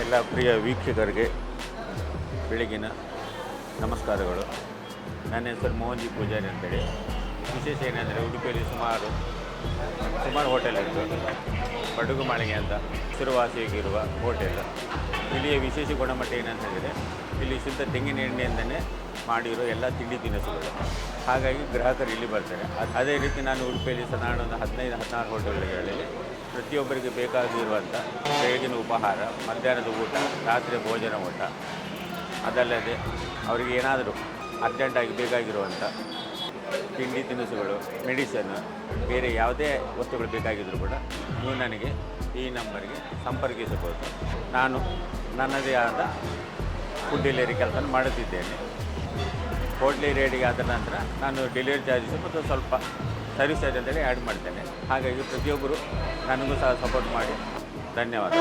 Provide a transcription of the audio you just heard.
ಎಲ್ಲ ಪ್ರಿಯ ವೀಕ್ಷಕರಿಗೆ ಬೆಳಗಿನ ನಮಸ್ಕಾರಗಳು. ನನ್ನ ಹೆಸರು ಮೋಹನ್ ಜಿ ಪೂಜಾರಿ ಅಂತೇಳಿ. ವಿಶೇಷ ಏನೆಂದರೆ ಉಡುಪಿಯಲ್ಲಿ ಸುಮಾರು ಹೋಟೆಲ್ ಇತ್ತು. ಬಡಗು ಮಾಳಿಗೆ ಅಂತ ಹೆಸರುವಾಸಿಯಾಗಿರುವ ಹೋಟೆಲ್. ಇಲ್ಲಿಯ ವಿಶೇಷ ಗುಣಮಟ್ಟ ಏನಂತ ಹೇಳಿದರೆ ಇಲ್ಲಿ ಶುದ್ಧ ತೆಂಗಿನ ಎಣ್ಣೆಯಿಂದಲೇ ಮಾಡಿರೋ ಎಲ್ಲ ತಿಂಡಿ ತಿನಿಸುಗಳು. ಹಾಗಾಗಿ ಗ್ರಾಹಕರು ಇಲ್ಲಿ ಬರ್ತಾರೆ. ಅದೇ ರೀತಿ ನಾನು ಉಡುಪಿಯಲ್ಲಿ ಸಾಧಾರಣ ಒಂದು 15-16 ಹೋಟೆಲ್ಗಳಲ್ಲಿ ಪ್ರತಿಯೊಬ್ಬರಿಗೆ ಬೇಕಾಗಿರುವಂಥ ಬೆಳಗಿನ ಉಪಹಾರ, ಮಧ್ಯಾಹ್ನದ ಊಟ, ರಾತ್ರಿ ಭೋಜನ ಊಟ, ಅದಲ್ಲದೆ ಅವರಿಗೆ ಏನಾದರೂ ಅರ್ಜೆಂಟಾಗಿ ಬೇಕಾಗಿರುವಂಥ ತಿಂಡಿ ತಿನಿಸುಗಳು, ಮೆಡಿಸನ್, ಬೇರೆ ಯಾವುದೇ ವಸ್ತುಗಳು ಬೇಕಾಗಿದ್ದರೂ ಕೂಡ ನೀವು ನನಗೆ ಈ ನಂಬರ್ಗೆ ಸಂಪರ್ಕಿಸಬಹುದು. ನಾನು ನನ್ನದೇ ಆದ ಫುಡ್ ಡೆಲಿವರಿ ಕೆಲಸ ಮಾಡುತ್ತಿದ್ದೇನೆ. ಹೋಟ್ಲಿ ರೇಡಿಗೆ ಆದ ನಂತರ ನಾನು ಡೆಲಿವರಿ ಚಾರ್ಜಸ್ ಮತ್ತು ಸ್ವಲ್ಪ ಸರ್ವಿಸ್ ಚಾರ್ಜ್ ಅಂತೇಳಿ ಆ್ಯಡ್ ಮಾಡ್ತೇನೆ. ಹಾಗಾಗಿ ಪ್ರತಿಯೊಬ್ಬರು ನನಗೂ ಸಹ ಸಪೋರ್ಟ್ ಮಾಡಿ. ಧನ್ಯವಾದ.